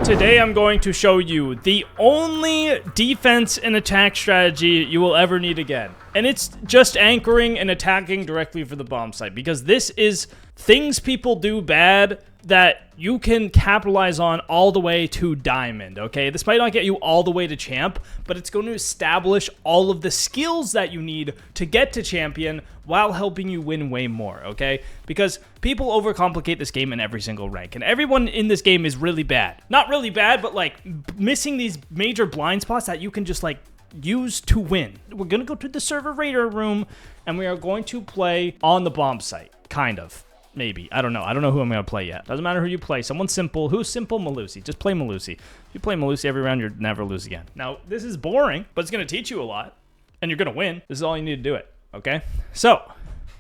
Today I'm going to show you the only defense and attack strategy you will ever need again. And it's just anchoring and attacking directly for the bomb site, because this is things people do bad that you can capitalize on all the way to diamond, okay? This might not get you all the way to champ, but it's going to establish all of the skills that you need to get to champion while helping you win way more, okay? Because people overcomplicate this game in every single rank, and everyone in this game is really bad. Not really bad, but like missing these major blind spots that you can just like use to win. We're gonna go to the server raider room, and we are going to play on the bomb site, kind of. Maybe. I don't know. I don't know who I'm going to play yet. Doesn't matter who you play. Someone simple. Who's simple? Malusi. Just play Malusi. If you play Malusi every round, you'll never lose again. Now, this is boring, but it's going to teach you a lot, and you're going to win. This is all you need to do it, okay? So,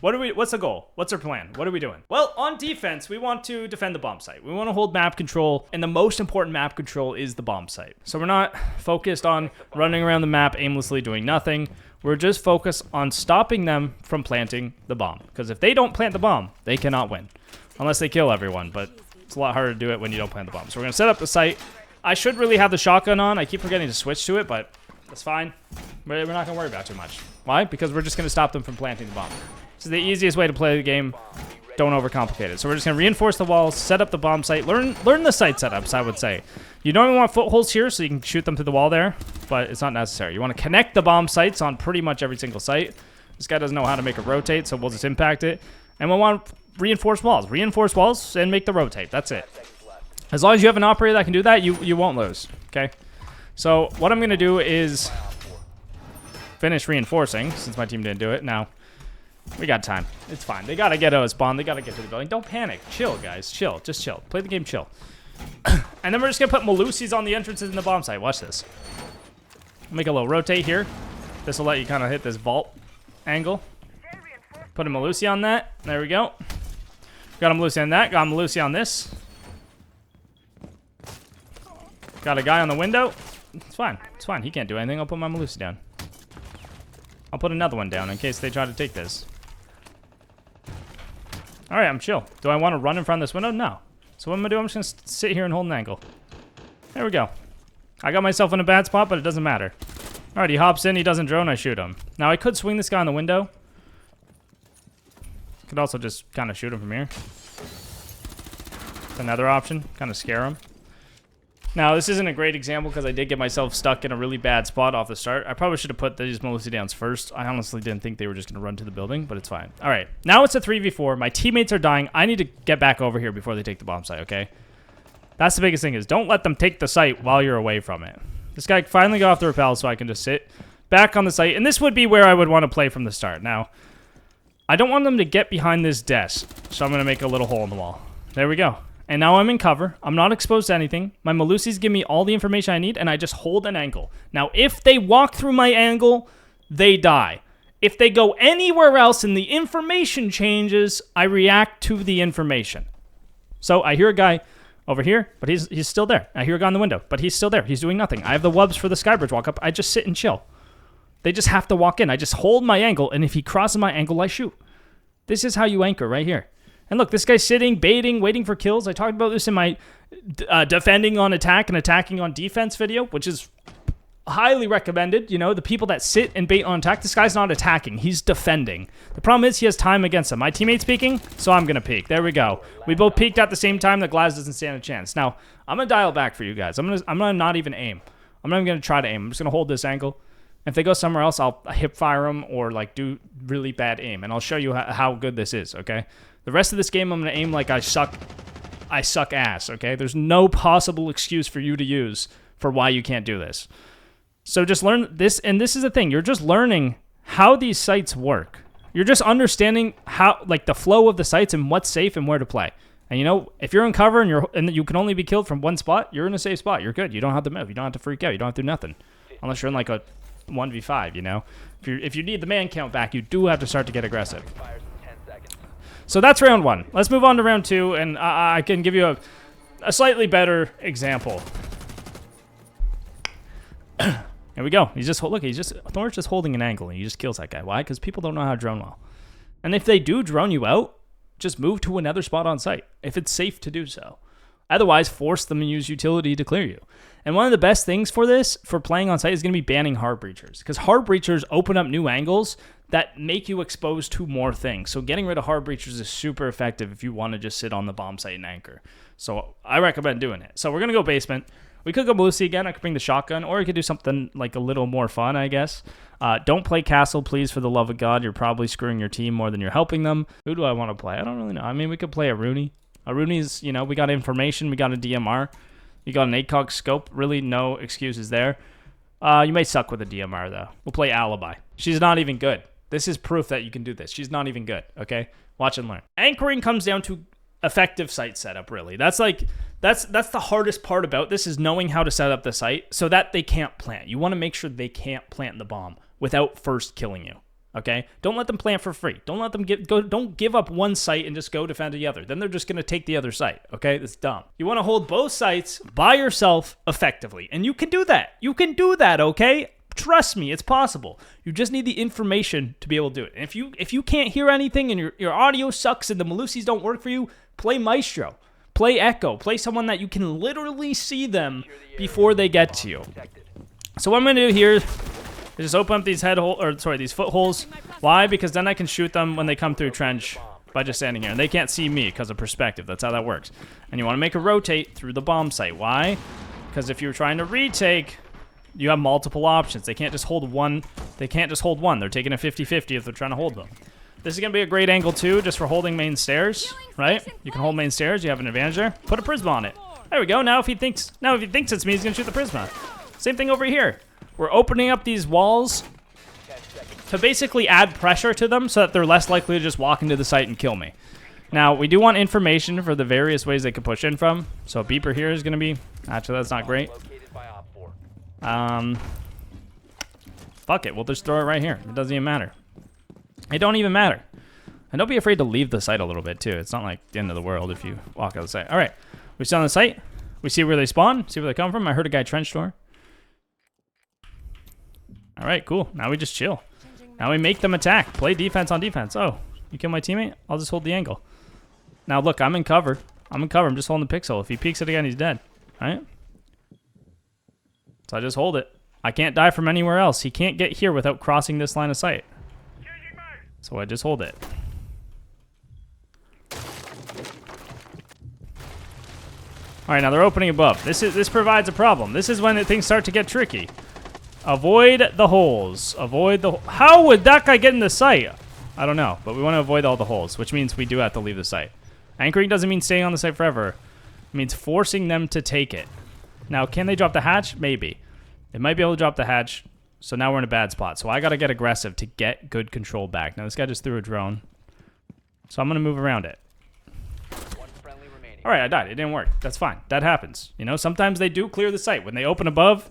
what's the goal? What's our plan? What are we doing? Well, on defense, we want to defend the bomb site. We want to hold map control, and the most important map control is the bomb site. So we're not focused on running around the map aimlessly doing nothing. We're just focused on stopping them from planting the bomb. Because if they don't plant the bomb, they cannot win. Unless they kill everyone, but it's a lot harder to do it when you don't plant the bomb. So we're going to set up the site. I should really have the shotgun on. I keep forgetting to switch to it, but that's fine. We're not going to worry about it too much. Why? Because we're just going to stop them from planting the bomb. This is the easiest way to play the game. Don't overcomplicate it. So we're just going to reinforce the walls, set up the bomb site, learn the site setups, I would say. You don't even want footholds here, so you can shoot them through the wall there, but it's not necessary. You want to connect the bomb sites on pretty much every single site. This guy doesn't know how to make it rotate, so we'll just impact it. And we'll want reinforced walls. Reinforce walls and make the rotate. That's it. As long as you have an operator that can do that, you won't lose, okay? So what I'm going to do is finish reinforcing, since my team didn't do it. Now, we got time. It's fine. They got to get out of spawn. They got to get to the building. Don't panic. Chill, guys. Chill. Just chill. Play the game chill. And then we're just going to put Malusis on the entrances in the bomb site. Watch this. Make a little rotate here. This will let you kind of hit this vault angle. Put a Malusi on that. There we go. Got a Malusi on that. Got a Malusi on this. Got a guy on the window. It's fine. It's fine. He can't do anything. I'll put my Malusi down. I'll put another one down in case they try to take this. Alright, I'm chill. Do I want to run in front of this window? No. So what I'm going to do, I'm just going to sit here and hold an angle. There we go. I got myself in a bad spot, but it doesn't matter. Alright, he hops in, he doesn't drone, I shoot him. Now, I could swing this guy on the window. Could also just kind of shoot him from here. That's another option. Kind of scare him. Now, this isn't a great example because I did get myself stuck in a really bad spot off the start. I probably should have put these Malusi downs first. I honestly didn't think they were just going to run to the building, but it's fine. All right, now it's a 3v4. My teammates are dying. I need to get back over here before they take the bomb site, okay? That's the biggest thing is don't let them take the site while you're away from it. This guy finally got off the rappel so I can just sit back on the site, and this would be where I would want to play from the start. Now, I don't want them to get behind this desk, so I'm going to make a little hole in the wall. There we go. And now I'm in cover. I'm not exposed to anything. My Malusis give me all the information I need, and I just hold an angle. Now, if they walk through my angle, they die. If they go anywhere else and the information changes, I react to the information. So I hear a guy over here, but he's still there. I hear a guy in the window, but he's still there. He's doing nothing. I have the wubs for the skybridge walk up. I just sit and chill. They just have to walk in. I just hold my angle, and if he crosses my angle, I shoot. This is how you anchor right here. And look, this guy's sitting, baiting, waiting for kills. I talked about this in my defending on attack and attacking on defense video, which is highly recommended. You know, the people that sit and bait on attack, this guy's not attacking. He's defending. The problem is he has time against him. My teammate's peeking, so I'm going to peek. There we go. We both peeked at the same time. The Glass doesn't stand a chance. Now, I'm going to dial back for you guys. I'm gonna not even aim. I'm not even going to try to aim. I'm just going to hold this angle. If they go somewhere else, I'll hip fire them or like do really bad aim. And I'll show you how good this is, okay? The rest of this game, I'm going to aim like I suck ass, okay? There's no possible excuse for you to use for why you can't do this. So just learn this, and this is the thing. You're just learning how these sites work. You're just understanding how, like, the flow of the sites and what's safe and where to play. And, you know, if you're in cover and you can only be killed from one spot, you're in a safe spot. You're good. You don't have to move. You don't have to freak out. You don't have to do nothing. Unless you're in, like, a 1v5, you know? If you need the man count back, you do have to start to get aggressive. So that's round one. Let's move on to round two, and I can give you a slightly better example. Here we go. Thor's just holding an angle, and he just kills that guy. Why? Because people don't know how to drone well. And if they do drone you out, just move to another spot on site, if it's safe to do so. Otherwise, force them to use utility to clear you. And one of the best things for this, for playing on site, is going to be banning hard breachers. Because hard breachers open up new angles that make you exposed to more things. So getting rid of hard breachers is super effective if you want to just sit on the bomb site and anchor. So I recommend doing it. So we're going to go basement. We could go Lucy again. I could bring the shotgun, or we could do something like a little more fun, I guess. Don't play castle, please, for the love of God. You're probably screwing your team more than you're helping them. Who do I want to play? I don't really know. I mean, we could play a Rooney. A Rooney's, you know, we got information. We got a DMR. You got an ACOG scope. Really no excuses there. You may suck with a DMR, though. We'll play Alibi. She's not even good. This is proof that you can do this. She's not even good, okay? Watch and learn. Anchoring comes down to effective site setup, really. That's the hardest part about this, is knowing how to set up the site so that they can't plant. You want to make sure they can't plant the bomb without first killing you, okay? Don't let them plant for free. Don't let them don't give up one site and just go defend the other. Then they're just going to take the other site, okay? That's dumb. You want to hold both sites by yourself effectively, and you can do that. You can do that, okay? Trust me, it's possible. You just need the information to be able to do it. And if you can't hear anything and your audio sucks and the Malusis don't work for you, play Maestro. Play Echo. Play someone that you can literally see them before they get to you. So what I'm going to do here is just open up these these footholes. Why? Because then I can shoot them when they come through trench by just standing here. And they can't see me because of perspective. That's how that works. And you want to make a rotate through the bomb site. Why? Because if you're trying to retake, you have multiple options. They can't just hold one. They can't just hold one. They're taking a 50-50 if they're trying to hold them. This is going to be a great angle, too, just for holding main stairs, right? You can hold main stairs. You have an advantage there. Put a Prisma on it. There we go. Now if he thinks it's me, he's going to shoot the Prisma. Same thing over here. We're opening up these walls to basically add pressure to them so that they're less likely to just walk into the site and kill me. Now, we do want information for the various ways they can push in from. So a beeper here is going to be... Actually, that's not great. Fuck it. We'll just throw it right here. It doesn't even matter. It don't even matter. And don't be afraid to leave the site a little bit, too. It's not like the end of the world if you walk out of the site. All right. We sit on the site. We see where they spawn. See where they come from. I heard a guy trench door. All right, cool. Now we just chill. Now we make them attack. Play defense on defense. Oh, you kill my teammate? I'll just hold the angle. Now, look, I'm in cover. I'm in cover. I'm just holding the pixel. If he peeks it again, he's dead. All right? So I just hold it. I can't die from anywhere else. He can't get here without crossing this line of sight. So I just hold it. All right, now they're opening above. This provides a problem. This is when things start to get tricky. Avoid the holes. Avoid the... How would that guy get in the site? I don't know, but we want to avoid all the holes, which means we do have to leave the site. Anchoring doesn't mean staying on the site forever. It means forcing them to take it. Now, can they drop the hatch? Maybe. They might be able to drop the hatch, so now we're in a bad spot. So I got to get aggressive to get good control back. Now, this guy just threw a drone, so I'm going to move around it. All right, I died. It didn't work. That's fine. That happens. You know, sometimes they do clear the site. When they open above,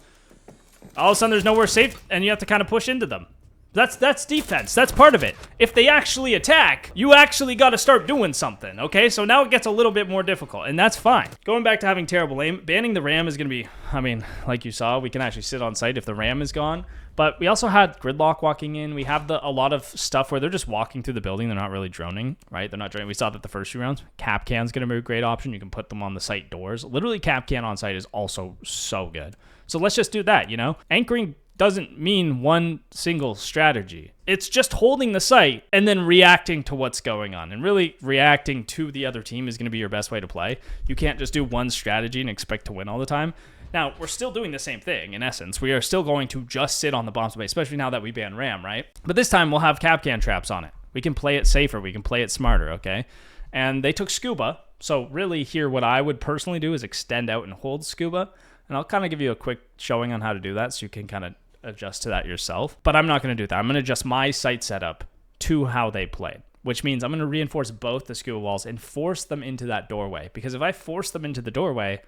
all of a sudden there's nowhere safe, and you have to kind of push into them. That's defense. That's part of it. If they actually attack, you actually got to start doing something, okay? So now it gets a little bit more difficult, and that's fine. Going back to having terrible aim, banning the ram is going to be, I mean, like you saw, we can actually sit on site if the ram is gone. But we also had gridlock walking in. We have a lot of stuff where they're just walking through the building. They're not really droning, right? They're not droning. We saw that the first few rounds. Capcan's going to be a great option. You can put them on the site doors. Literally, Capcan on site is also so good. So let's just do that, you know? Anchoring doesn't mean one single strategy. It's just holding the site and then reacting to what's going on. And really reacting to the other team is going to be your best way to play. You can't just do one strategy and expect to win all the time. Now, we're still doing the same thing, in essence. We are still going to just sit on the bomb space, especially now that we ban RAM, right? But this time, we'll have Capcan traps on it. We can play it safer. We can play it smarter, okay? And they took Scuba. So really here, what I would personally do is extend out and hold Scuba. And I'll kind of give you a quick showing on how to do that so you can kind of adjust to that yourself. But I'm not going to do that. I'm going to adjust my site setup to how they played, which means I'm going to reinforce both the Scuba walls and force them into that doorway. Because if I force them into the doorway,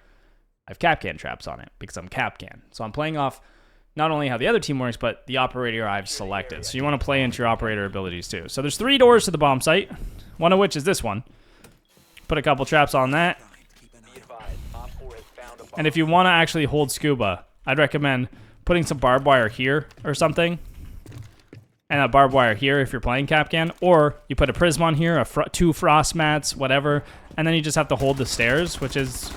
I have Capcan traps on it because I'm Capcan. So I'm playing off not only how the other team works, but the operator I've selected. So you want to play into your operator abilities too. So there's 3 doors to the bomb site, one of which is this one. Put a couple traps on that. And if you want to actually hold Scuba, I'd recommend putting some barbed wire here or something. And a barbed wire here if you're playing Capcan. Or you put a prism on here, 2 frost mats, whatever. And then you just have to hold the stairs, which is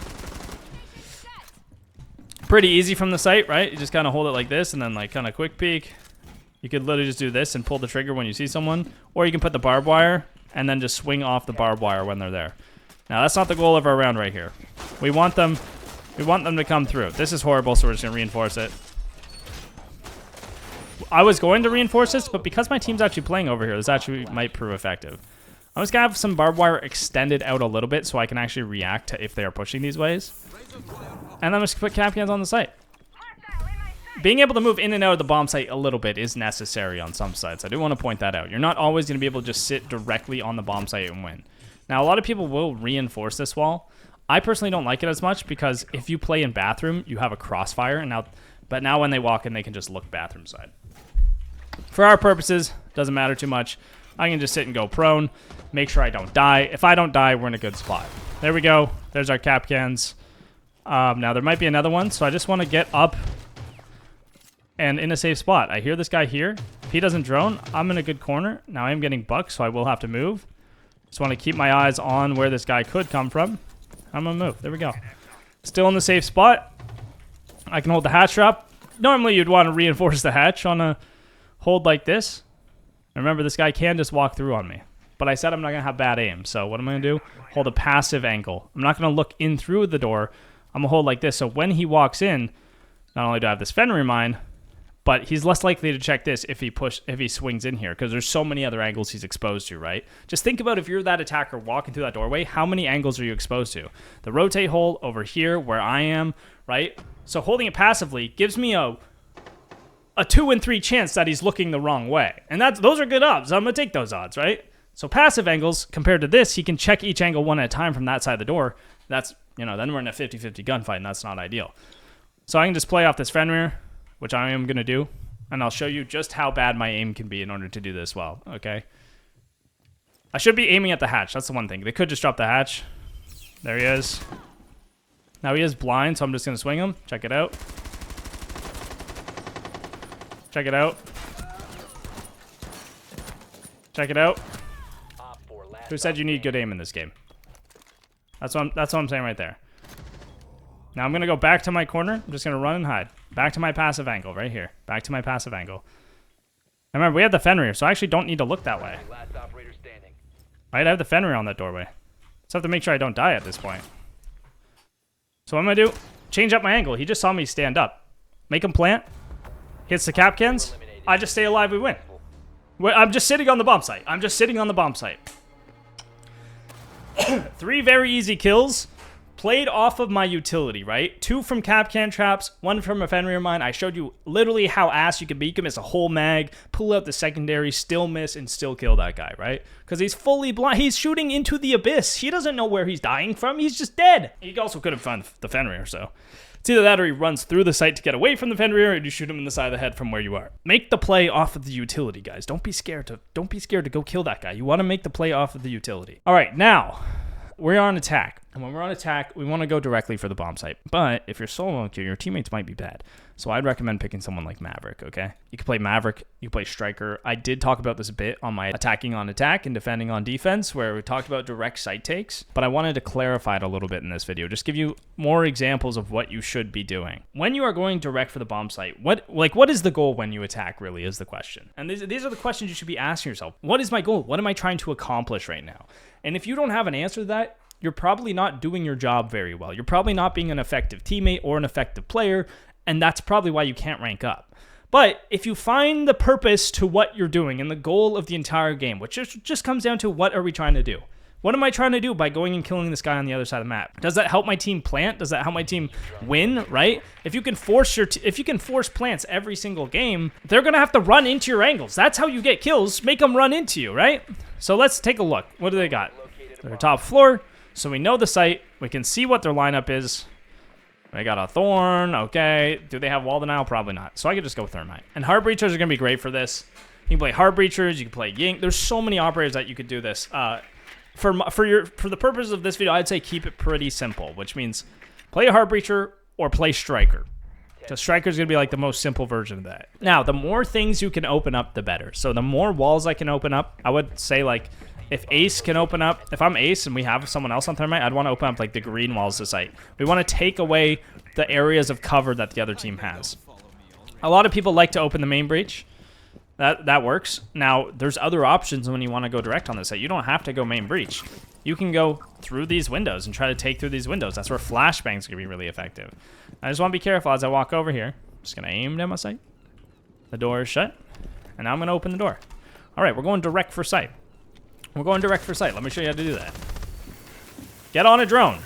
Pretty easy from the site, right? You just kind of hold it like this and then like kind of quick peek. You could literally just do this and pull the trigger when you see someone. Or you can put the barbed wire and then just swing off the barbed wire when they're there. Now, that's not the goal of our round right here. We want them to come through. This is horrible, so we're just going to reinforce it. I was going to reinforce this, but because my team's actually playing over here, this actually might prove effective. I'm just going to have some barbed wire extended out a little bit so I can actually react to if they are pushing these ways. And I'm just going to put cap cans on the site. Being able to move in and out of the bomb site a little bit is necessary on some sites. I do want to point that out. You're not always going to be able to just sit directly on the bomb site and win. Now, a lot of people will reinforce this wall. I personally don't like it as much because if you play in bathroom, you have a crossfire. But now when they walk in, they can just look bathroom side. For our purposes, doesn't matter too much. I can just sit and go prone, make sure I don't die. If I don't die, we're in a good spot. There we go. There's our cap cans. Now, there might be another one, so I just want to get up and in a safe spot. I hear this guy here. If he doesn't drone, I'm in a good corner. Now, I am getting bucked, so I will have to move. Just want to keep my eyes on where this guy could come from. I'm going to move. There we go. Still in the safe spot. I can hold the hatch up. Normally, you'd want to reinforce the hatch on a hold like this. Remember, this guy can just walk through on me. But I said I'm not going to have bad aim. So what am I going to do? Hold a passive angle. I'm not going to look in through the door. I'm going to hold like this. So when he walks in, not only do I have this fender in mind, but he's less likely to check this if he swings in here because there's so many other angles he's exposed to, right? Just think about if you're that attacker walking through that doorway, how many angles are you exposed to? The rotate hole over here where I am, right? So holding it passively gives me a 2 in 3 chance that he's looking the wrong way. And those are good odds. I'm going to take those odds, right? So passive angles compared to this, he can check each angle one at a time from that side of the door. That's, then we're in a 50-50 gunfight, and that's not ideal. So I can just play off this Fenrir, which I am going to do, and I'll show you just how bad my aim can be in order to do this well, okay? I should be aiming at the hatch. That's the one thing. They could just drop the hatch. There he is. Now he is blind, so I'm just going to swing him. Check it out. Check it out. Check it out. Who said you need good aim in this game? That's what I'm saying right there. Now I'm going to go back to my corner. I'm just going to run and hide. Back to my passive angle right here. Back to my passive angle. And remember, we have the Fenrir, so I actually don't need to look that way. Right? I have the Fenrir on that doorway. Just have to make sure I don't die at this point. So what I'm going to do, change up my angle. He just saw me stand up. Make him plant. Hits the cap cans. I just stay alive, we win. I'm just sitting on the bomb site. I'm just sitting on the bomb site. 3 very easy kills. Played off of my utility, right? 2 from cap can traps, 1 from a Fenrir mine. I showed you literally how ass you can be. You can miss a whole mag, pull out the secondary, still miss, and still kill that guy, right? Because he's fully blind. He's shooting into the abyss. He doesn't know where he's dying from. He's just dead. He also could have found the Fenrir, so it's either that or he runs through the site to get away from the Fenrir, and you shoot him in the side of the head from where you are. Make the play off of the utility, guys. Don't be scared to go kill that guy. You want to make the play off of the utility. All right, now we're on attack. And when we're on attack, we want to go directly for the bomb site. But if you're solo queue, your teammates might be bad. So I'd recommend picking someone like Maverick, okay? You can play Maverick, you can play Striker. I did talk about this a bit on my attacking on attack and defending on defense, where we talked about direct site takes. But I wanted to clarify it a little bit in this video. Just give you more examples of what you should be doing. When you are going direct for the bomb site, what is the goal when you attack, really, is the question. And these are the questions you should be asking yourself. What is my goal? What am I trying to accomplish right now? And if you don't have an answer to that, you're probably not doing your job very well. You're probably not being an effective teammate or an effective player, and that's probably why you can't rank up. But if you find the purpose to what you're doing and the goal of the entire game, which just comes down to what are we trying to do? What am I trying to do by going and killing this guy on the other side of the map? Does that help my team plant? Does that help my team win, right? If you can force plants every single game, they're going to have to run into your angles. That's how you get kills. Make them run into you, right? So let's take a look. What do they got? Their top floor. So we know the site. We can see what their lineup is. They got a Thorn. Okay. Do they have Wall Denial? Probably not. So I could just go Thermite. And Heart Breachers are going to be great for this. You can play Heart Breachers. You can play Ying. There's so many operators that you could do this. For the purpose of this video, I'd say keep it pretty simple, which means play a Heart Breacher or play Striker. So Striker is going to be like the most simple version of that. Now, the more things you can open up, the better. So the more walls I can open up, I would say like if Ace can open up, if I'm Ace and we have someone else on Thermite, I'd want to open up like the green walls to site. We want to take away the areas of cover that the other team has. A lot of people like to open the main breach. That works. Now, there's other options when you want to go direct on this site. You don't have to go main breach. You can go through these windows and try to take through these windows. That's where flashbangs can be really effective. I just want to be careful as I walk over here. Just going to aim down my sight. The door is shut. And now I'm going to open the door. All right, we're going direct for sight. We're going direct for sight. Let me show you how to do that. Get on a drone.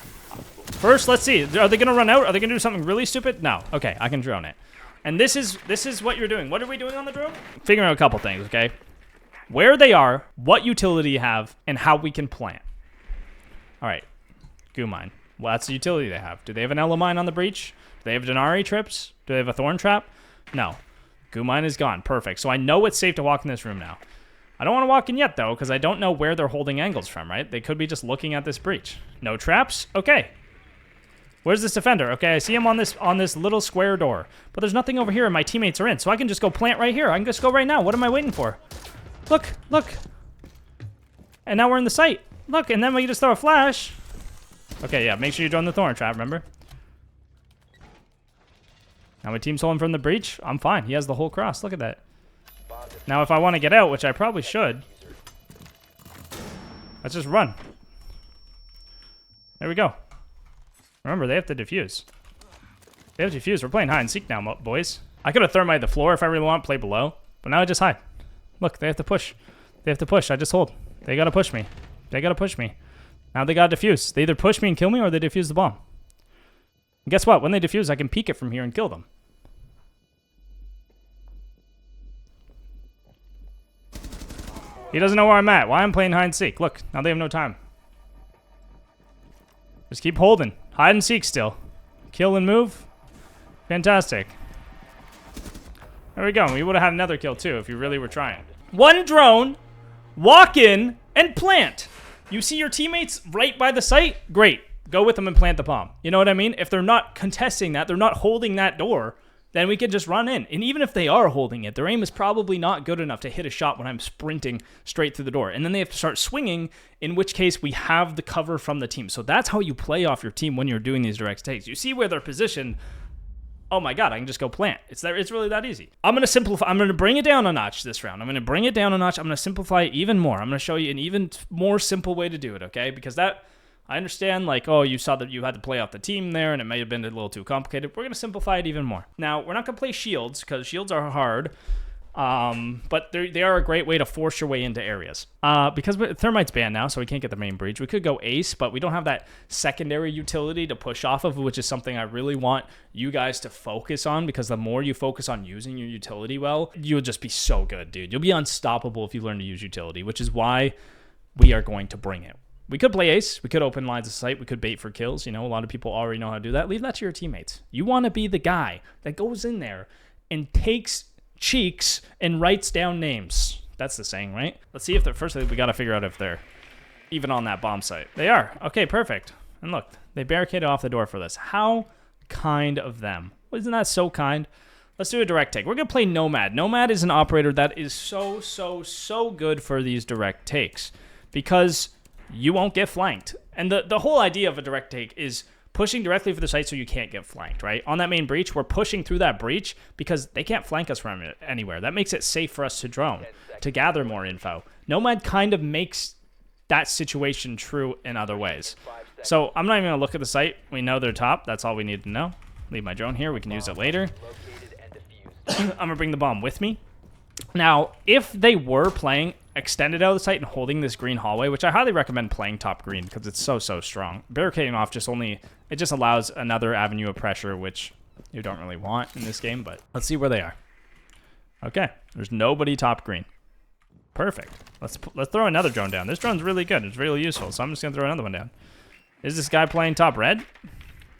First, let's see. Are they going to run out? Are they going to do something really stupid? No. Okay, I can drone it. And this is what you're doing. What are we doing on the drone? Figuring out a couple things, okay? Where they are, what utility you have, and how we can plant. All right. Goo mine. Well, that's the utility they have. Do they have an Ella mine on the breach? Do they have Denari trips? Do they have a thorn trap? No. Goo mine is gone. Perfect. So I know it's safe to walk in this room now. I don't want to walk in yet, though, because I don't know where they're holding angles from, right? They could be just looking at this breach. No traps? Okay. Where's this defender? Okay, I see him on this little square door. But there's nothing over here and my teammates are in. So I can just go plant right here. I can just go right now. What am I waiting for? Look, look. And now we're in the site. Look, and then we just throw a flash. Okay, yeah, make sure you drone the thorn trap, remember? Now my team's holding from the breach. I'm fine. He has the whole cross. Look at that. Now if I want to get out, which I probably should, let's just run. There we go. Remember, they have to defuse. They have to defuse. We're playing hide and seek now, boys. I could have thermite the floor if I really want, play below. But now I just hide. Look, they have to push. They have to push. I just hold. They got to push me. They got to push me. Now they got to defuse. They either push me and kill me or they defuse the bomb. And guess what? When they defuse, I can peek it from here and kill them. He doesn't know where I'm at. Why I'm playing hide and seek. Look, now they have no time. Just keep holding. Hide and seek still. Kill and move. Fantastic. There we go. We would have had another kill too if you really were trying. One drone, walk in, and plant. You see your teammates right by the site? Great. Go with them and plant the bomb. You know what I mean? If they're not contesting that, they're not holding that door, then we could just run in. And even if they are holding it, their aim is probably not good enough to hit a shot when I'm sprinting straight through the door. And then they have to start swinging, in which case we have the cover from the team. So that's how you play off your team when you're doing these direct takes. You see where they're positioned. Oh my God, I can just go plant. It's really that easy. I'm going to simplify. I'm going to bring it down a notch this round. I'm going to bring it down a notch. I'm going to simplify it even more. I'm going to show you an even more simple way to do it, okay? Because that... I understand, like, oh, you saw that you had to play off the team there, and it may have been a little too complicated. We're going to simplify it even more. Now, we're not going to play shields, because shields are hard, but they are a great way to force your way into areas. Because Thermite's banned now, so we can't get the main breach. We could go ace, but we don't have that secondary utility to push off of, which is something I really want you guys to focus on, because the more you focus on using your utility well, you'll just be so good, dude. You'll be unstoppable if you learn to use utility, which is why we are going to bring it. We could play ace. We could open lines of sight. We could bait for kills. You know, a lot of people already know how to do that. Leave that to your teammates. You want to be the guy that goes in there and takes cheeks and writes down names. That's the saying, right? Let's see if they're... First, we got to figure out if they're even on that bomb site. They are. Okay, perfect. And look, they barricaded off the door for this. How kind of them. Isn't that so kind? Let's do a direct take. We're going to play Nomad. Nomad is an operator that is so good for these direct takes because... you won't get flanked. And the whole idea of a direct take is pushing directly for the site so you can't get flanked, right? On that main breach, we're pushing through that breach because they can't flank us from anywhere. That makes it safe for us to drone, to gather more info. Nomad kind of makes that situation true in other ways. So I'm not even going to look at the site. We know they're top. That's all we need to know. Leave my drone here. We can use it later. I'm going to bring the bomb with me. Now, if they were playing extended out of the site and holding this green hallway, which I highly recommend playing top green because it's so strong. Barricading off just allows another avenue of pressure, which you don't really want in this game, but let's see where they are. Okay, there's nobody top green. Perfect. Let's throw another drone down. This drone's really good. It's really useful, so I'm just going to throw another one down. Is this guy playing top red?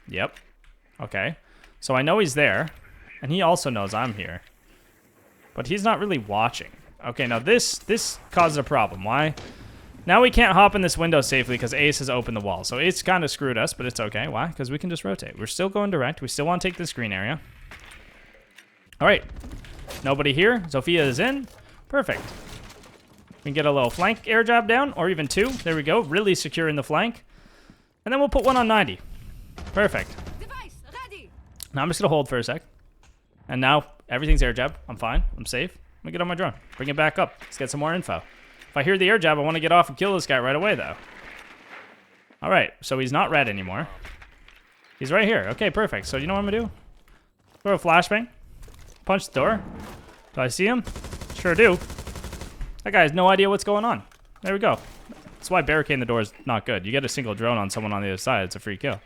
Yep. Okay. So I know he's there, and he also knows I'm here. But he's not really watching. Okay, now this causes a problem. Why? Now we can't hop in this window safely because Ace has opened the wall. So Ace kind of screwed us, but it's okay. Why? Because we can just rotate. We're still going direct. We still want to take this green area. All right. Nobody here. Zofia is in. Perfect. We can get a little flank air jab down, or even two. There we go. Really securing the flank. And then we'll put one on 90. Perfect. Now I'm just gonna hold for a sec. And now everything's air jab. I'm fine. I'm safe. Let me get on my drone. Bring it back up. Let's get some more info. If I hear the air jab, I want to get off and kill this guy right away, though. All right, so he's not red anymore. He's right here. Okay, perfect. So you know what I'm gonna do? Throw a flashbang. Punch the door. Do I see him? Sure do. That guy has no idea what's going on. There we go. That's why barricading the door is not good. You get a single drone on someone on the other side, it's a free kill. All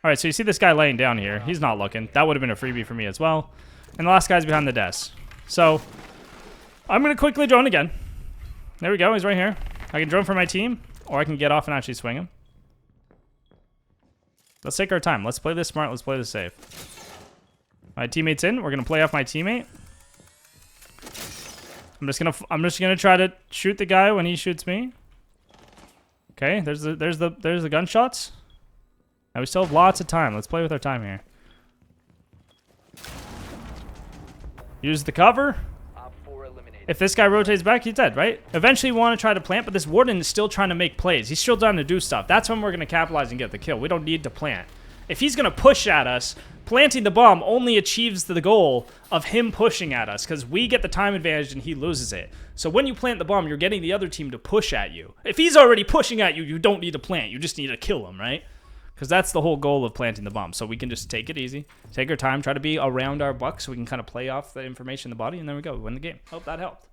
right, so you see this guy laying down here. He's not looking. That would have been a freebie for me as well. And the last guy's behind the desk. So I'm going to quickly drone again. There we go. He's right here. I can drone for my team, or I can get off and actually swing him. Let's take our time. Let's play this smart. Let's play this safe. My teammate's in. We're going to play off my teammate. I'm just gonna try to shoot the guy when he shoots me. Okay, there's the gunshots. Now we still have lots of time. Let's play with our time here. Use the cover. If this guy rotates back, he's dead, right? Eventually we want to try to plant, but this warden is still trying to make plays. He's still trying to do stuff. That's when we're gonna capitalize and get the kill. We don't need to plant. If he's gonna push at us, planting the bomb only achieves the goal of him pushing at us because we get the time advantage and he loses it. So when you plant the bomb, you're getting the other team to push at you. If he's already pushing at you, you don't need to plant. You just need to kill him, right? Because that's the whole goal of planting the bomb. So we can just take it easy, take our time, try to be around our buck so we can kind of play off the information in the body, and there we go. We win the game. Hope that helped.